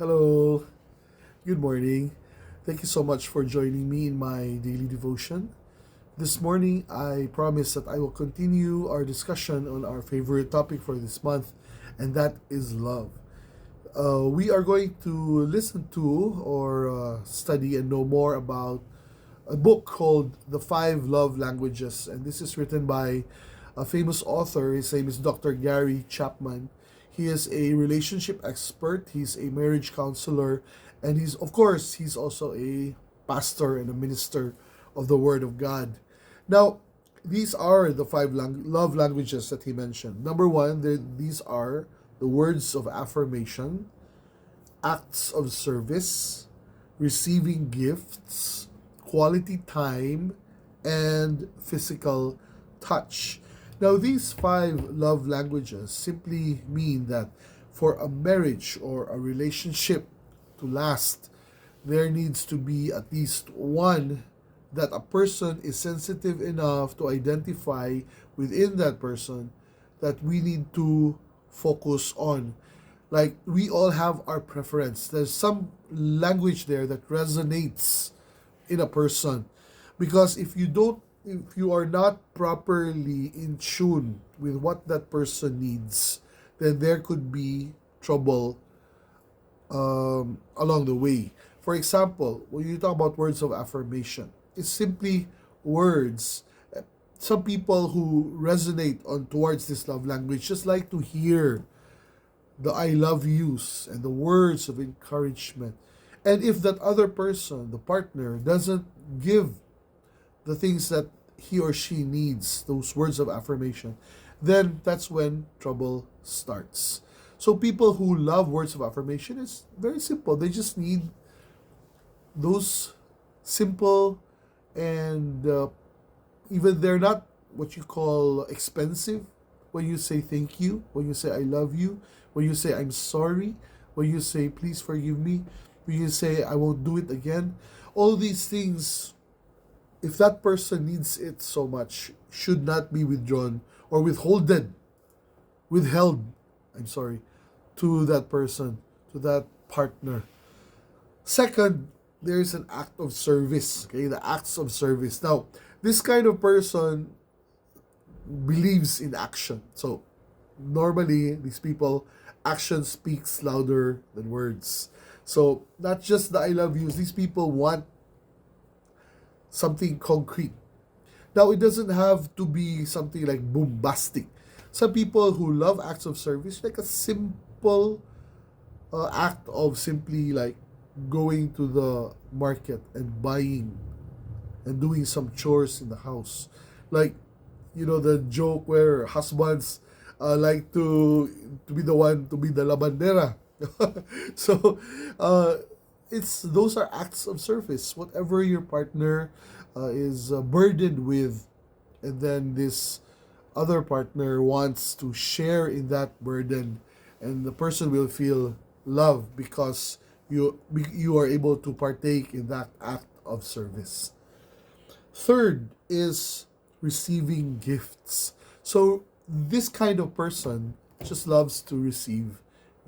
Hello, good morning. Thank you so much for joining me in my daily devotion. This morning, I promise that I will continue our discussion on our favorite topic for this month, and that is love. We are going to listen to or study and know more about a book called The Five Love Languages, and this is written by a famous author. His name is Dr. Gary Chapman. He is a relationship expert, he's a marriage counselor, and he's also a pastor and a minister of the Word of God. Now, these are the five love languages that he mentioned. Number one, these are the words of affirmation, acts of service, receiving gifts, quality time, and physical touch. Now, these five love languages simply mean that for a marriage or a relationship to last, there needs to be at least one that a person is sensitive enough to identify within that person that we need to focus on. Like, we all have our preference. There's some language there that resonates in a person, because if you are not properly in tune with what that person needs, then there could be trouble along the way. For example, when you talk about words of affirmation, it's simply words. Some people who resonate on towards this love language just like to hear the I love yous and the words of encouragement. And if that other person, the partner, doesn't give the things that he or she needs, those words of affirmation, then that's when trouble starts. So people who love words of affirmation, it's very simple. They just need those simple and even they're not what you call expensive. When you say thank you, when you say I love you, when you say I'm sorry, when you say please forgive me, when you say I won't do it again, all these things, if that person needs it so much, should not be withdrawn or withheld, I'm sorry, to that person, to that partner. Second, there's an act of service. Okay, the acts of service. Now, this kind of person believes in action. So, normally, these people, action speaks louder than words. So, not just the I love yous, these people want something concrete. Now, it doesn't have to be something like bombastic. Some people who love acts of service, like a simple act of simply like going to the market and buying and doing some chores in the house. Like, the joke where husbands like to be the one to be the labandera. So, it's those are acts of service. Whatever your partner is burdened with, and then this other partner wants to share in that burden, and the person will feel love because you are able to partake in that act of service. Third is receiving gifts. So this kind of person just loves to receive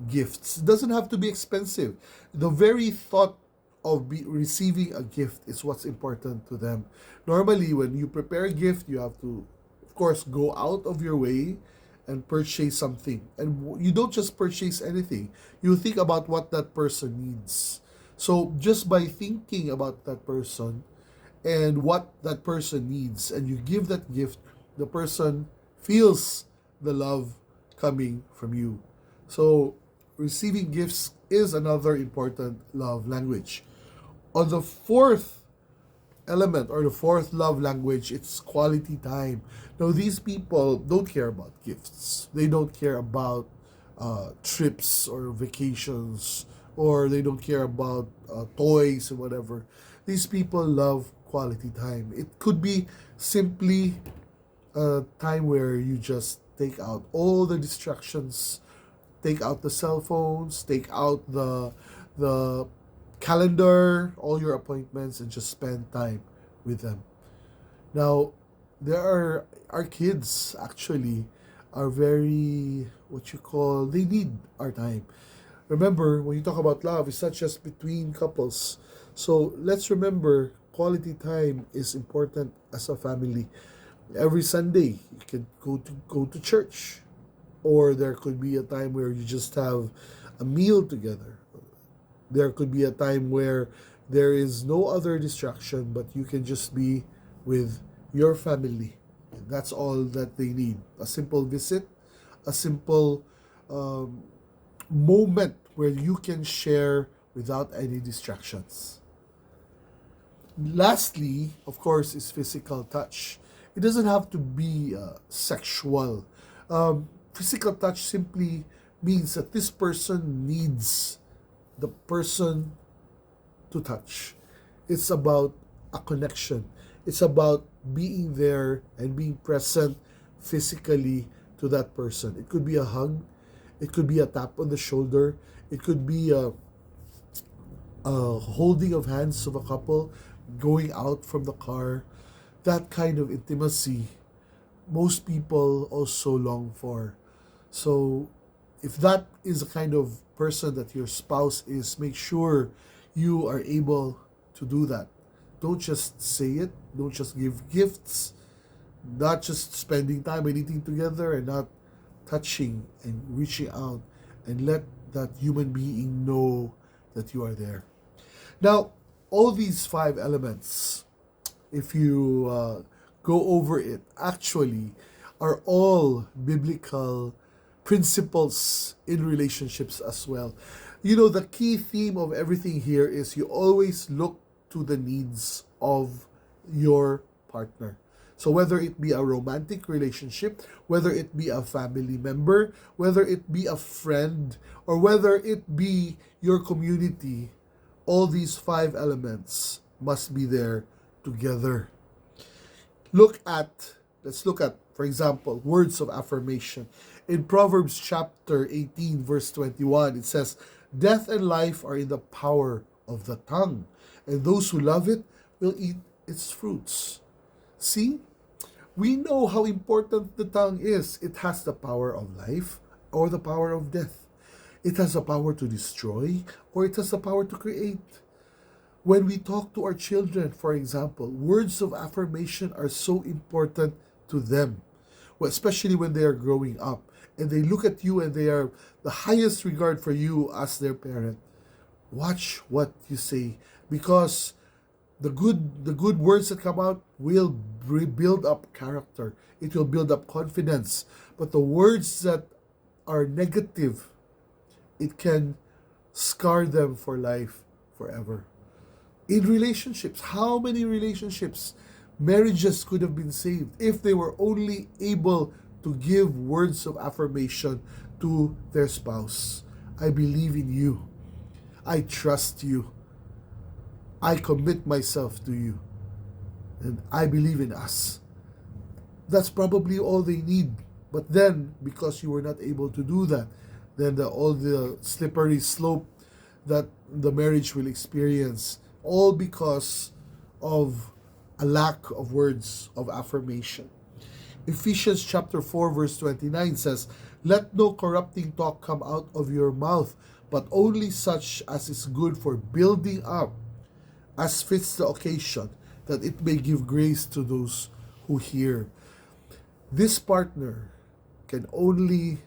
gifts. It doesn't have to be expensive. The very thought of receiving a gift is what's important to them. Normally, when you prepare a gift, you have to, of course, go out of your way and purchase something. And you don't just purchase anything, you think about what that person needs. So, just by thinking about that person and what that person needs, and you give that gift, the person feels the love coming from you. So, receiving gifts is another important love language. On the fourth element or the fourth love language, it's quality time. Now, these people don't care about gifts, they don't care about trips or vacations, or they don't care about toys or whatever. These people love quality time. It could be simply a time where you just take out all the distractions, take out the cell phones, take out the calendar, all your appointments, and just spend time with them. Now, there are our kids actually are very what you call they need our time. Remember, when you talk about love, it's not just between couples. So let's remember quality time is important as a family. Every Sunday, you can go to church, or there could be a time where you just have a meal together. There could be a time where there is no other distraction, but you can just be with your family. That's all that they need. A simple visit, a simple um, moment where you can share without any distractions. Lastly, of course, is physical touch. It doesn't have to be sexual. Physical touch simply means that this person needs the person to touch. It's about a connection. It's about being there and being present physically to that person. It could be a hug, it could be a tap on the shoulder, it could be a holding of hands of a couple going out from the car. That kind of intimacy, most people also long for. So, if that is the kind of person that your spouse is, make sure you are able to do that. Don't just say it, don't just give gifts, not just spending time and eating together and not touching and reaching out, and let that human being know that you are there. Now, all these five elements, if you go over it, actually are all biblical principles in relationships as well. You know, the key theme of everything here is you always look to the needs of your partner. So whether it be a romantic relationship, whether it be a family member, whether it be a friend, or whether it be your community, all these five elements must be there together. Look at, let's look at, for example, words of affirmation. In Proverbs chapter 18, verse 21, it says, "Death and life are in the power of the tongue, and those who love it will eat its fruits." See, we know how important the tongue is. It has the power of life or the power of death. It has the power to destroy or it has the power to create. When we talk to our children, for example, words of affirmation are so important to them, well, especially when they are growing up and they look at you and they are the highest regard for you as their parent. Watch what you say, because the good words that come out will build up character. It will build up confidence. But the words that are negative, it can scar them for life forever. In relationships, how many relationships, marriages could have been saved if they were only able to give words of affirmation to their spouse? I believe in you. I trust you. I commit myself to you. And I believe in us. That's probably all they need. But then, because you were not able to do that, then all the slippery slope that the marriage will experience, all because of a lack of words of affirmation. Ephesians chapter 4 verse 29 says, "Let no corrupting talk come out of your mouth, but only such as is good for building up, as fits the occasion, that it may give grace to those who hear." This partner can only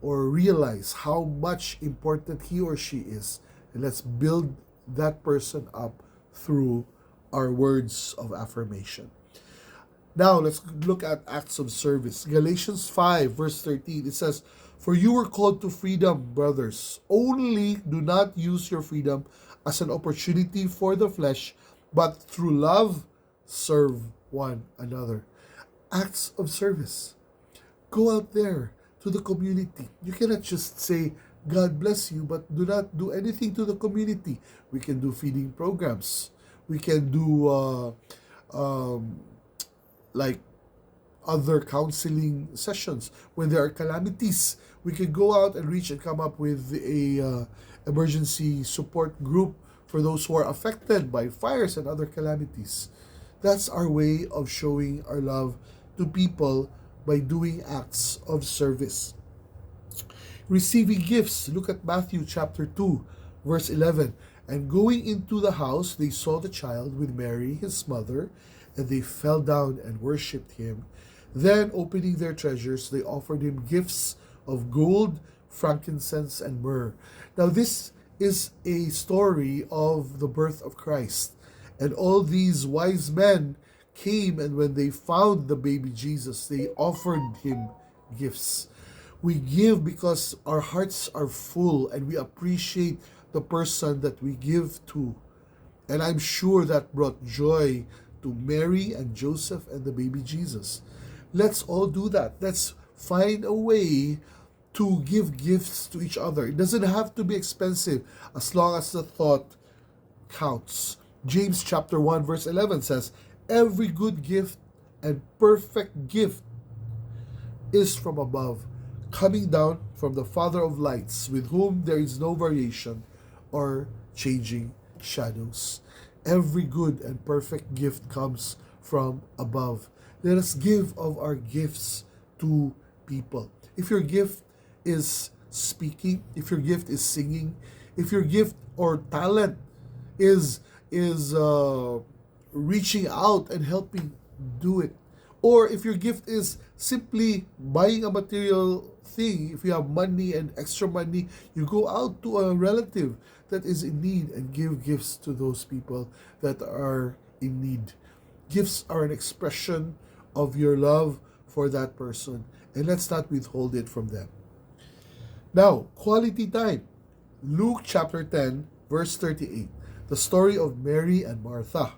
or realize how much important he or she is. And let's build that person up through our words of affirmation. Now, let's look at acts of service. Galatians 5, verse 13, it says, "For you were called to freedom, brothers. Only do not use your freedom as an opportunity for the flesh, but through love serve one another." Acts of service. Go out there to the community. You cannot just say, "God bless you," but do not do anything to the community. We can do feeding programs. We can do like other counseling sessions. When there are calamities, we can go out and reach and come up with a emergency support group for those who are affected by fires and other calamities. That's our way of showing our love to people, by doing acts of service. Receiving gifts. Look at Matthew chapter 2, verse 11. And going into the house, they saw the child with Mary, his mother, and they fell down and worshipped him. Then, opening their treasures, they offered him gifts of gold, frankincense, and myrrh. Now, this is a story of the birth of Christ. And all these wise men came, and when they found the baby Jesus, they offered him gifts. We give because our hearts are full and we appreciate the person that we give to. And I'm sure that brought joy to Mary and Joseph and the baby Jesus. Let's all do that. Let's find a way to give gifts to each other. It doesn't have to be expensive as long as the thought counts. James chapter 1 verse 11 says, every good gift and perfect gift is from above, coming down from the Father of lights, with whom there is no variation or changing shadows. Every good and perfect gift comes from above. Let us give of our gifts to people. If your gift is speaking, if your gift is singing, if your gift or talent is reaching out and helping, do it. Or if your gift is simply buying a material thing, if you have money and extra money, you go out to a relative that is in need and give gifts to those people that are in need. Gifts are an expression of your love for that person, and let's not withhold it from them. Now, quality time. Luke chapter 10, verse 38. The story of Mary and Martha,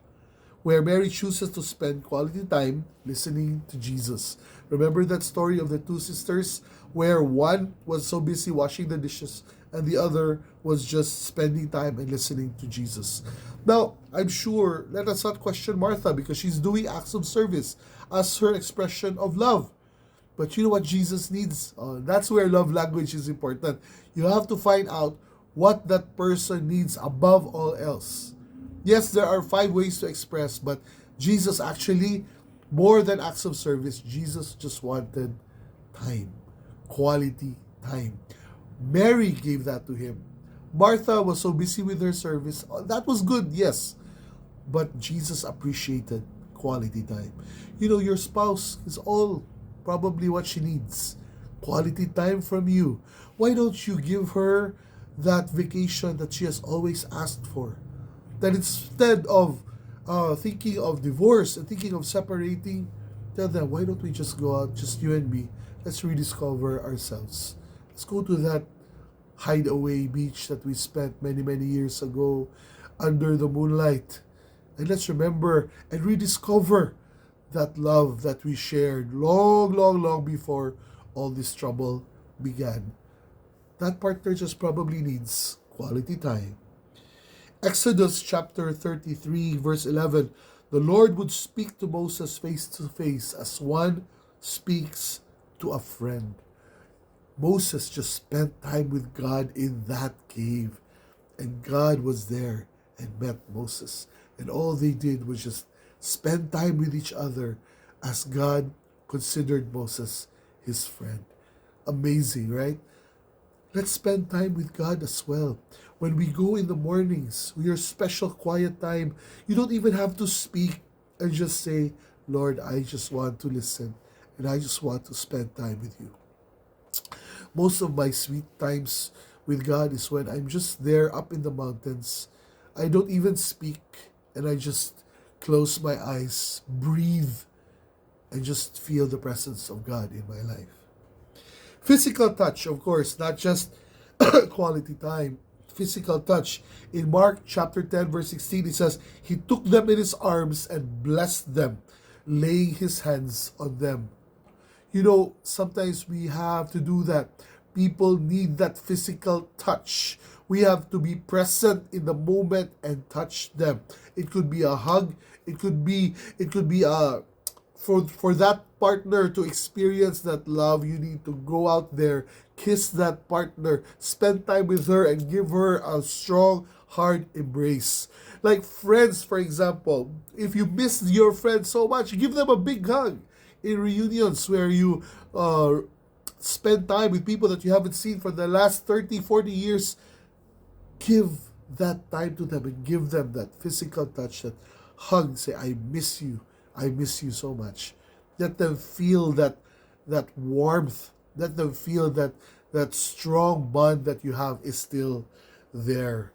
where Mary chooses to spend quality time listening to Jesus. Remember that story of the two sisters where one was so busy washing the dishes and the other was just spending time and listening to Jesus. Now, I'm sure, let us not question Martha because she's doing acts of service as her expression of love. But you know what Jesus needs? That's where love language is important. You have to find out what that person needs above all else. Yes, there are 5 ways to express, but Jesus actually, more than acts of service, Jesus just wanted time, quality time. Mary gave that to him. Martha was so busy with her service. That was good, yes, but Jesus appreciated quality time. You know, your spouse is all probably what she needs. Quality time from you. Why don't you give her that vacation that she has always asked for? That instead of thinking of divorce and thinking of separating, tell them, why don't we just go out, just you and me? Let's rediscover ourselves. Let's go to that hideaway beach that we spent many, many years ago under the moonlight. And let's remember and rediscover that love that we shared long, long, long before all this trouble began. That partner just probably needs quality time. Exodus chapter 33 verse 11, the Lord would speak to Moses face to face as one speaks to a friend. Moses just spent time with God in that cave, and God was there and met Moses. And all they did was just spend time with each other as God considered Moses his friend. Amazing, right? Let's spend time with God as well. When we go in the mornings, your special quiet time, you don't even have to speak and just say, Lord, I just want to listen and I just want to spend time with you. Most of my sweet times with God is when I'm just there up in the mountains. I don't even speak and I just close my eyes, breathe, and just feel the presence of God in my life. Physical touch, of course, not just quality time. Physical touch. In Mark chapter 10 verse 16, it says, He took them in His arms and blessed them, laying His hands on them. You know, sometimes we have to do that. People need that physical touch. We have to be present in the moment and touch them. It could be a hug. It could be a for that partner to experience that love, you need to go out there, kiss that partner, spend time with her, and give her a strong, hard embrace. Like friends, for example, if you miss your friend so much, give them a big hug. In reunions where you spend time with people that you haven't seen for the last 30, 40 years. Give that time to them and give them that physical touch, that hug. Say, I miss you. I miss you so much. Let them feel that warmth. Let them feel that strong bond that you have is still there.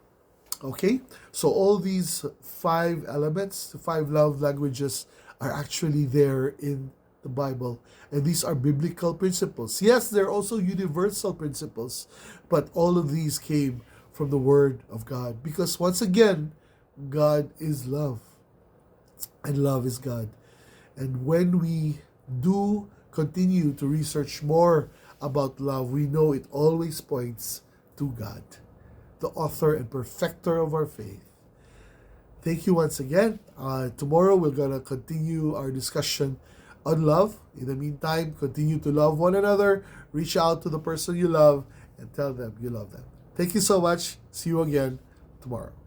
Okay? So all these five elements, the five love languages, are actually there in the Bible. And these are biblical principles. Yes, they're also universal principles, but all of these came from the Word of God. Because once again, God is love, and love is God. And when we do continue to research more about love, we know it always points to God, the author and perfecter of our faith. Thank you once again. Tomorrow we're going to continue our discussion on love. In the meantime, continue to love one another. Reach out to the person you love and tell them you love them. Thank you so much. See you again tomorrow.